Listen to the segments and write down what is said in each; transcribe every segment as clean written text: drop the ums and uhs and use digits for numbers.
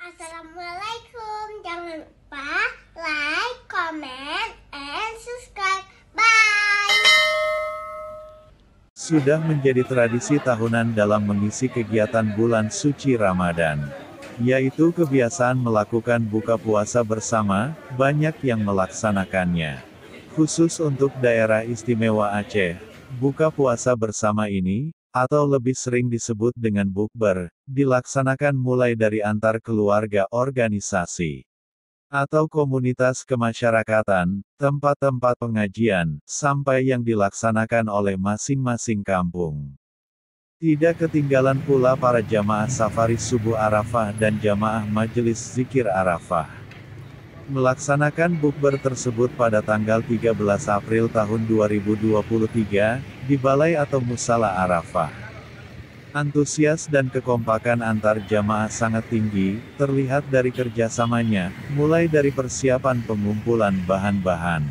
Assalamualaikum. Jangan lupa like, comment, and subscribe. Bye. Sudah menjadi tradisi tahunan dalam mengisi kegiatan bulan suci Ramadan, yaitu kebiasaan melakukan buka puasa bersama. Banyak yang melaksanakannya. Khusus untuk daerah istimewa Aceh, buka puasa bersama ini, atau lebih sering disebut dengan bukber, dilaksanakan mulai dari antar keluarga, organisasi, atau komunitas kemasyarakatan, tempat-tempat pengajian, sampai yang dilaksanakan oleh masing-masing kampung. Tidak ketinggalan pula para jamaah safari subuh Arafah dan jamaah majelis zikir Arafah. Melaksanakan bukber tersebut pada tanggal 13 April tahun 2023, di Balai atau Musala Arafah. Antusias dan kekompakan antar jamaah sangat tinggi, terlihat dari kerjasamanya, mulai dari persiapan pengumpulan bahan-bahan,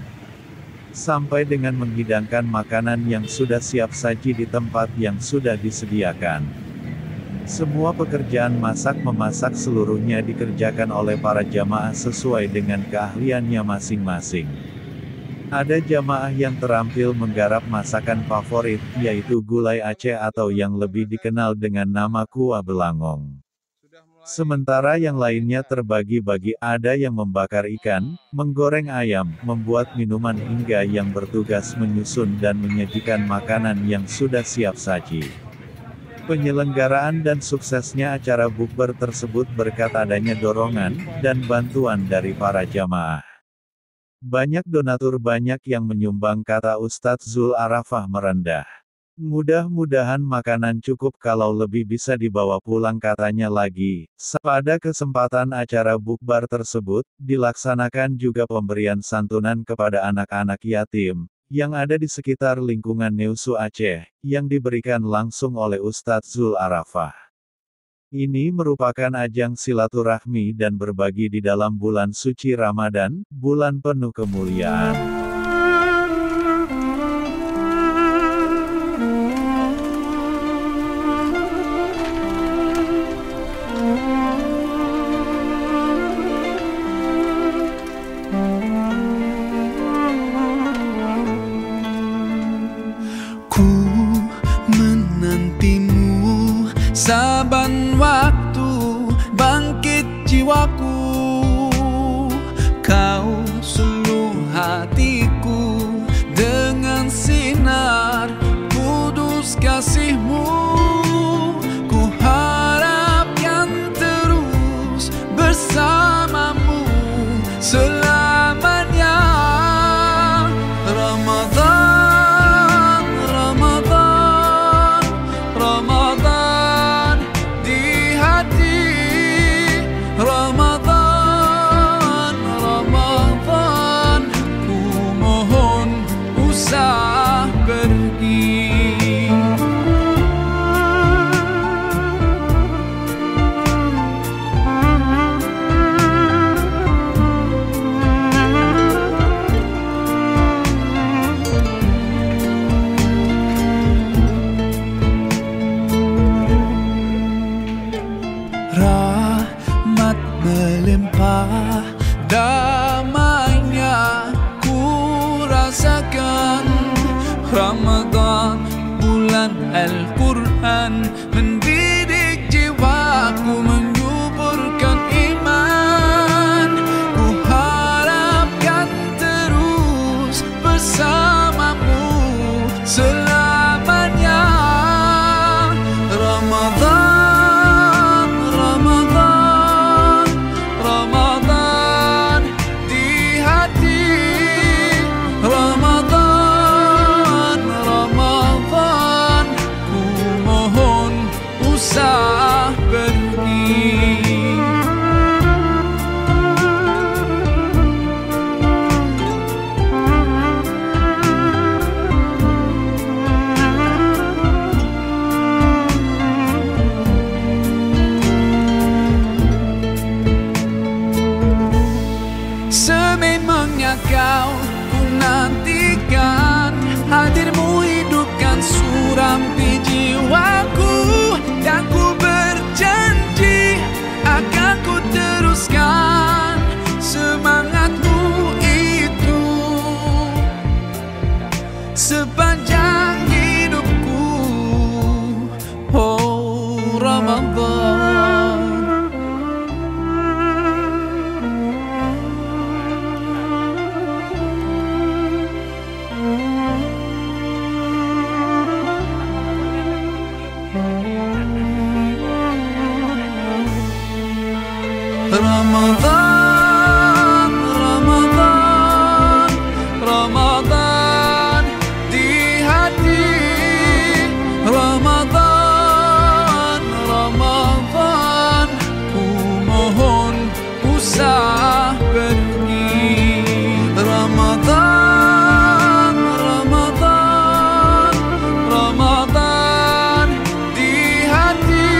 sampai dengan menghidangkan makanan yang sudah siap saji di tempat yang sudah disediakan. Semua pekerjaan masak-memasak seluruhnya dikerjakan oleh para jamaah sesuai dengan keahliannya masing-masing. Ada jamaah yang terampil menggarap masakan favorit, yaitu gulai Aceh atau yang lebih dikenal dengan nama kuah belangong. Sementara yang lainnya terbagi-bagi, ada yang membakar ikan, menggoreng ayam, membuat minuman hingga yang bertugas menyusun dan menyajikan makanan yang sudah siap saji. Penyelenggaraan dan suksesnya acara bukber tersebut berkat adanya dorongan dan bantuan dari para jamaah. Banyak donatur, banyak yang menyumbang, kata Ustadz Zul Arafah merendah. Mudah-mudahan makanan cukup, kalau lebih bisa dibawa pulang, katanya lagi. Pada kesempatan acara bukber tersebut, dilaksanakan juga pemberian santunan kepada anak-anak yatim yang ada di sekitar lingkungan Neusu Aceh, yang diberikan langsung oleh Ustadz Zul Arafah. Ini merupakan ajang silaturahmi dan berbagi di dalam bulan suci Ramadan, bulan penuh kemuliaan. Saban waktu bangkit jiwaku, kau suluh hatiku dengan sinar kudus kasihmu. Ku harapkan terus bersamamu selamanya. Ramadan, Ramadan, Ramadan, Ramadan, Ramadan, ku mohon usah pergi. Rahmat melimpah, damainya ku rasakan. Ramadan, bulan Al-Quran, mendidik jiwaku, menyuburkan iman. Ku harapkan terus bersamamu selamanya. Ramadan, Ramadan, Ramadan, Ramadan. Ramadan, Ramadan, Ramadan di hati. Ramadan, Ramadan, ku mohon usah pergi. Ramadan, Ramadan, Ramadan di hati.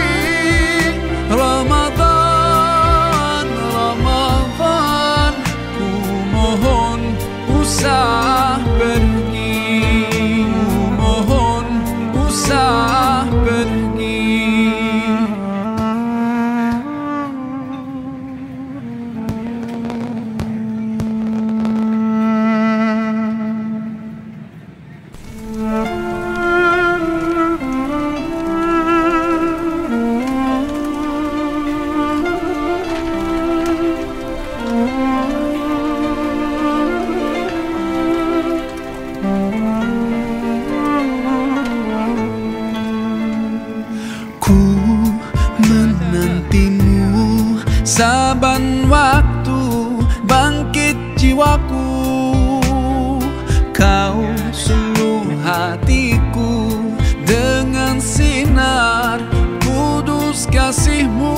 Ramadan, Ramadan, ku mohon usah pergi. Ku mohon usah pergi. Ku menantimu saban waktu, bangkit jiwaku. Kau suluh hatiku dengan sinar kudus kasih-Mu.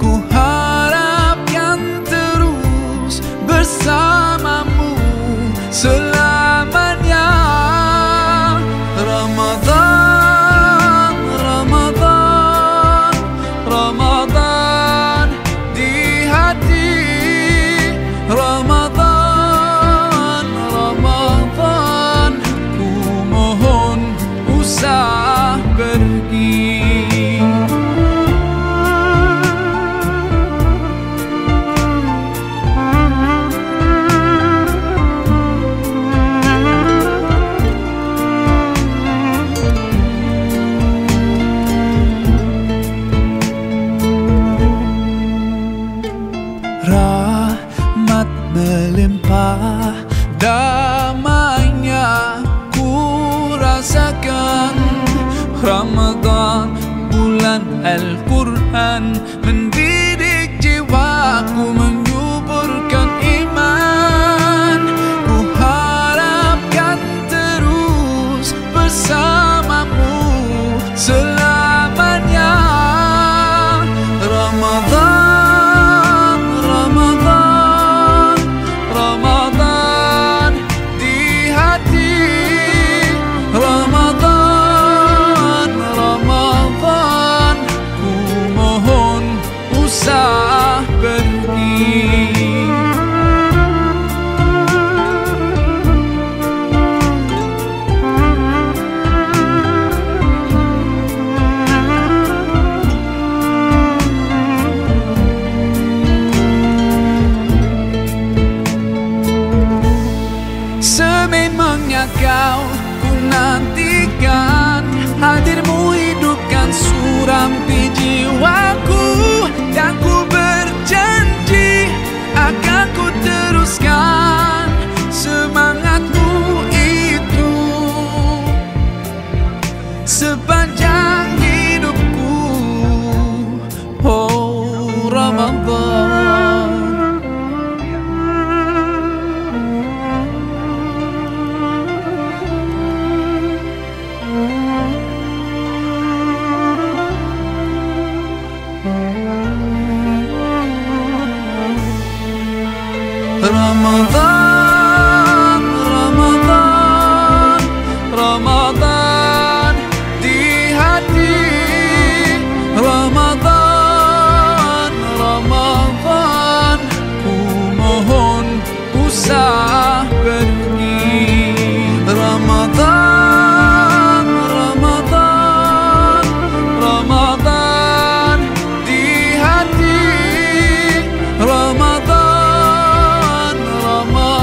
Ku harapkan terus bersamamu selamanya. Ramadan, Ramadan, Ramadan di hati. Ramadan, Ramadan, ku mohon usah pergi. Rahmat melimpah, damainya ku rasakan. Ramadan, bulan Al-Quran, mendidik jiwaku, menyuburkan iman. Ku harapkan terus bersamamu selamanya. Ramadan, Ramadan, Ramadan di hati. Ramadan, Ramadan, ku mohon usah pergi. Sememangnya kau ku nantikan, hadirmu hidupkan surampi jiwaku. Dan ku berjanji akan ku teruskan semangatmu itu sepanjang hidupku. Oh Ramadan. Ramadan, Ramadan, Ramadan di hati. Ramadan, Ramadan, ku mohon usah pergi. Ramadan, Ramadan, Ramadan di hati. Ramadan, Ramadan,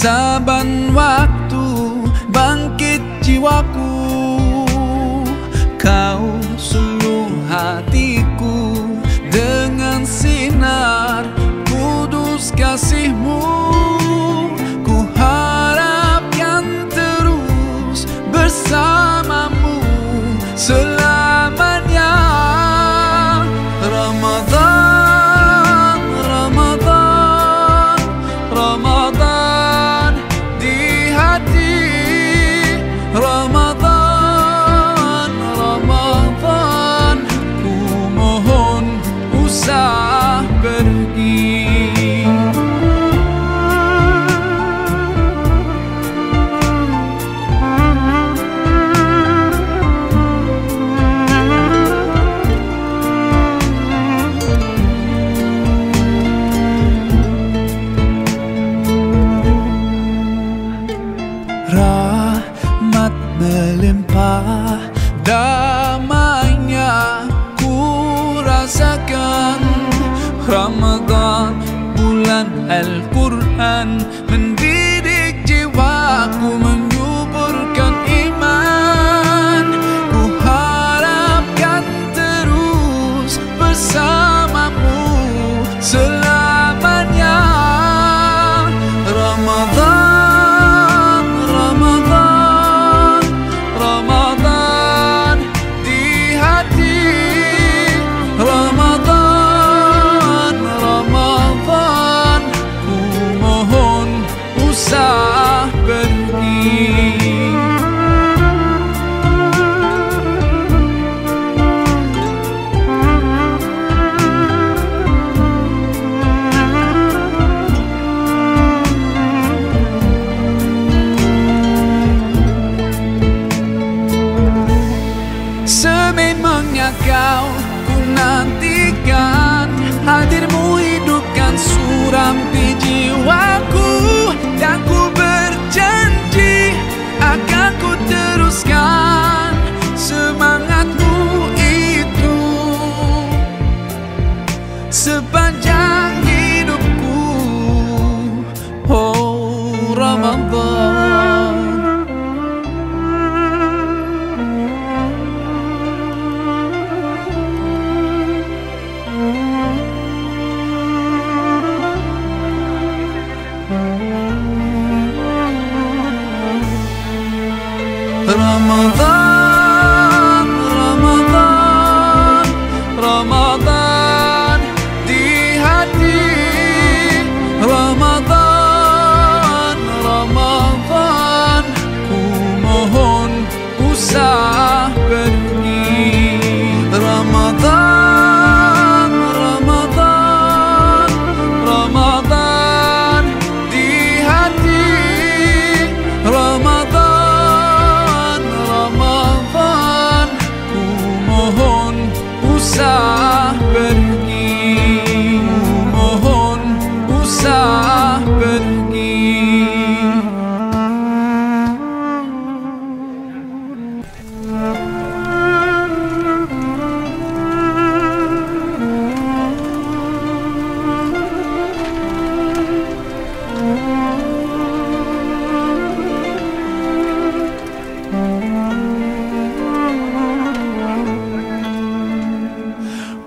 saban waktu bangkit jiwaku, kau suluh hatiku dengan sinar kudus kasih-Mu. Ku harapkan terus bersamamu selamanya. Ramadan, Ramadan, Ramadan di hati. Ramadan, Ramadan, ku mohon usah pergi. Rahmat melimpah, damainya ku rasakan. Ramadan, bulan Al-Quran, mendidik jiwaku, menyuburkan iman. Ku harapkan terus bersamamu selamanya. Ramadan, Ramadan, Ramadan di hati. Ramadan, Ramadan, ku mohon usah pergi. Sememangnya kau ku nantikan, hadirmu hidupkan surampi jiwaku. Dan ku berjanji akan ku teruskan semangatmu itu sepanjang hidupku. Oh Ramadan, Ramadan, Ramadan, Ramadan di hati. Ramadan, Ramadan, ku mohon usah pergi. Ramadan, Ramadan, Ramadan di hati. Ramadan, Ramadan, ku mohon usah pergi. Ku mohon usah pergi.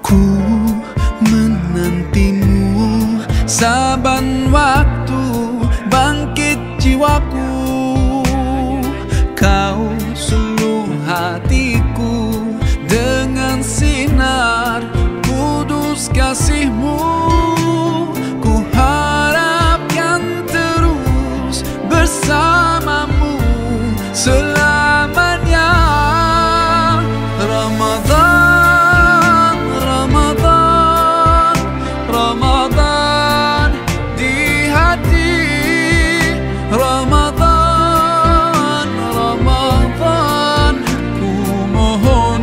Ku menantimu saban waktu bangkit jiwaku, kau suluh hatiku dengan sinar kudus kasih-Mu. Ku harapkan terus bersamamu selamanya. Ramadan, Ramadan, Ramadan di hati. Ramadan, Ramadan, ku mohon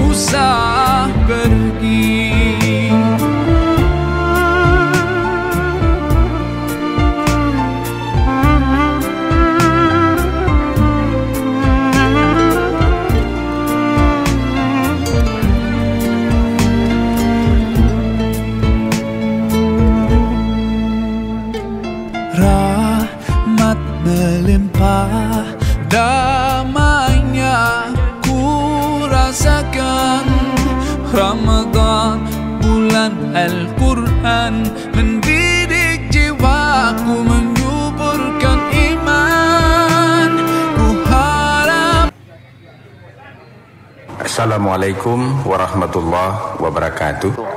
usah pergi. Quran mendidik jiwaku, menyuburkan iman. Ku harap. Assalamualaikum warahmatullahi wabarakatuh.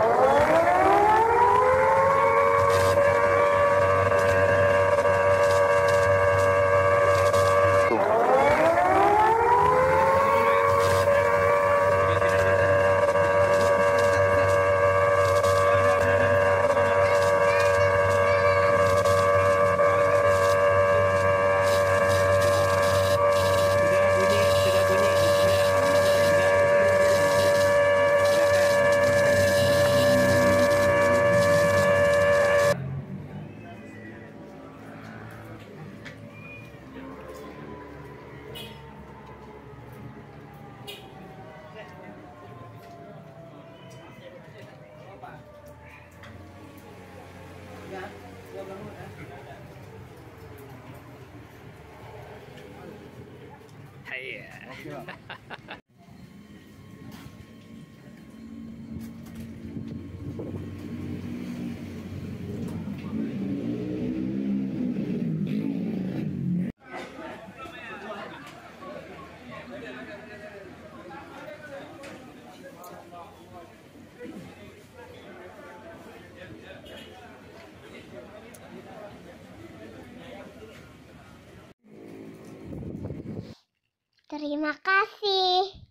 Terima kasih.